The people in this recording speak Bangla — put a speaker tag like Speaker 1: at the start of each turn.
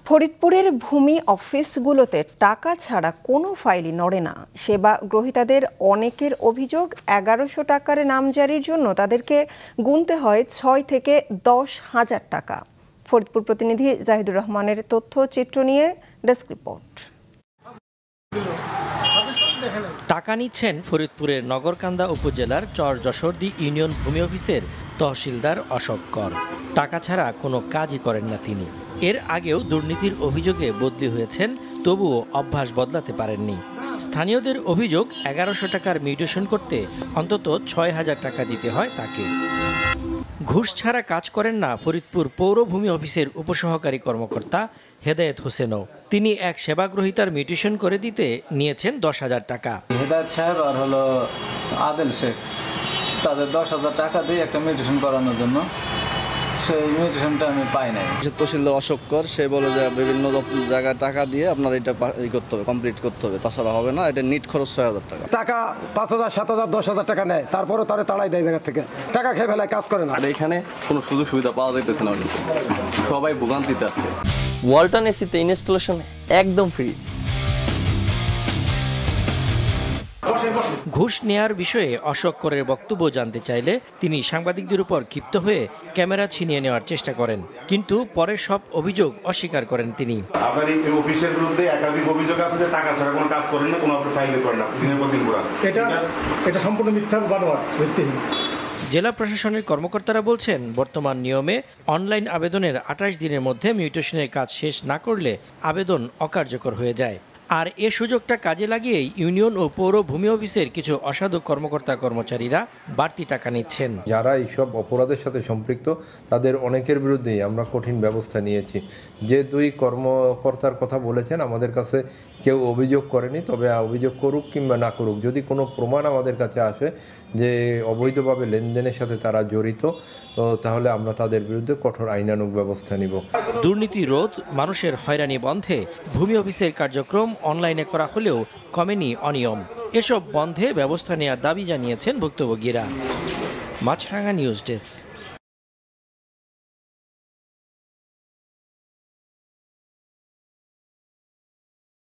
Speaker 1: ফরিদপুরের ভূমি অফিসগুলোতে টাকা ছাড়া কোনো ফাইলই নড়ে না। সেবা গ্রহীতাদের অনেকের অভিযোগ ১১০০ টাকার নামজারির জন্য তাদেরকে গুনতে হয় ৬ থেকে ১০,০০০ টাকা। ফরিদপুর প্রতিনিধি জাহিদুর রহমানের তথ্যচিত্র নিয়ে ডেস্ক রিপোর্ট।
Speaker 2: টাকা নিচ্ছেন ফরিদপুরের নগরকান্দা উপজেলার চর যশোরদী ইউনিয়ন ভূমি অফিসের তহসিলদার অশোক কর। টাকা ছাড়া কোনো কাজই করেন না তিনি। এর আগেও দুর্নীতির অভিযোগে বদলি হয়েছেন, তবুও অভ্যাস বদলাতে পারেননি। স্থানীয়দের অভিযোগ ১১০০ টাকার মিউটেশন করতে অন্তত ৬,০০০ টাকা দিতে হয় তাকে। ঘুষ ছাড়া কাজ করেন না ফরিদপুর পৌর ভূমি অফিসের উপসহকারী কর্মকর্তা হেদায়েত হোসেনও। তিনি এক সেবাগ্রহীতার মিউটেশন করে দিতে নিয়েছেন ১০,০০০ টাকা।
Speaker 3: হেদায়েত সাহেব আর হলো আদেল শেখ, তাদের ১০,০০০ টাকা দিয়ে একটা মিউটেশন করানোর জন্য, সেই মিউটেশনটা আমি পাই নাই।
Speaker 4: তহসিলদার অশোক কর সে বলে যে বিভিন্ন জায়গায় টাকা দিয়ে আপনার এটা করতে হবে, কমপ্লিট করতে হবে, তাছাড়া হবে না। এটা নিট খরচ ৬,০০০ টাকা।
Speaker 5: টাকা ৫,০০০, ৭,০০০, ১০,০০০ টাকা নেয়, তারপরে তারা তাড়াই দেয় জায়গা থেকে। টাকা খেয়ে ফেলায়, কাজ করে না।
Speaker 6: আর এখানে কোনো সুযোগ সুবিধা পাওয়া যাইতেছে না, সবাই ভোগান্তিতে আছে।
Speaker 7: ওয়ালটন এসিতে ইনস্টলেশন একদম ফ্রি।
Speaker 2: ঘুষ নেয়ার বিষয়ে অশোক করের বক্তব্য জানতে চাইলে তিনি সাংবাদিকদের উপর ক্ষিপ্ত হয়ে ক্যামেরা ছিনিয়ে নেওয়ার চেষ্টা করেন, কিন্তু পরে সব অভিযোগ অস্বীকার করেন তিনি।
Speaker 8: আপনার এই অফিসের বিরুদ্ধে একাধিক অভিযোগ আছে যে টাকা ছাড়া কোনো কাজ করেন না, কোনো ফাইল করেন না, দিনের পর দিন করেন।
Speaker 5: এটা সম্পূর্ণ মিথ্যা, বানোয়াট, ভিত্তিহীন।
Speaker 2: জেলা প্রশাসনের কর্মকর্তারা বলছেন, বর্তমান নিয়মে অনলাইন আবেদনের ২৮ দিনের মধ্যে মিউটেশনের কাজ শেষ না করলে আবেদন অকার্যকর হয়ে যায়। আর এ সুযোগটা কাজে লাগিয়েই ইউনিয়ন ও পৌর ভূমি অফিসের কিছু অসাধু কর্মকর্তা কর্মচারীরা বাড়তি টাকা নিচ্ছেন।
Speaker 9: যারা এইসব অপরাধের সাথে সম্পৃক্ত তাদের অনেকের বিরুদ্ধেই আমরা কঠিন ব্যবস্থা নিয়েছি। যে দুই কর্মকর্তার কথা বলেছেন, আমাদের কাছে কেউ অভিযোগ করেনি, তবে অভিযোগ করুক কিংবা না করুক, যদি কোনো প্রমাণ আমাদের কাছে আসে যে অবৈধভাবে লেনদেনের সাথে তারা জড়িত, তাহলে আমরা তাদের বিরুদ্ধে কঠোর আইনানুগ ব্যবস্থা নিব।
Speaker 2: দুর্নীতি রোধ, মানুষের হয়রানি বন্ধে ভূমি অফিসের কার্যক্রম অনলাইনে করা হলেও কমেনি অনিয়ম। এসব বন্ধে ব্যবস্থা নেওয়ার দাবি জানিয়েছেন ভুক্তভোগীরা। মাছরাঙা নিউজ ডেস্ক।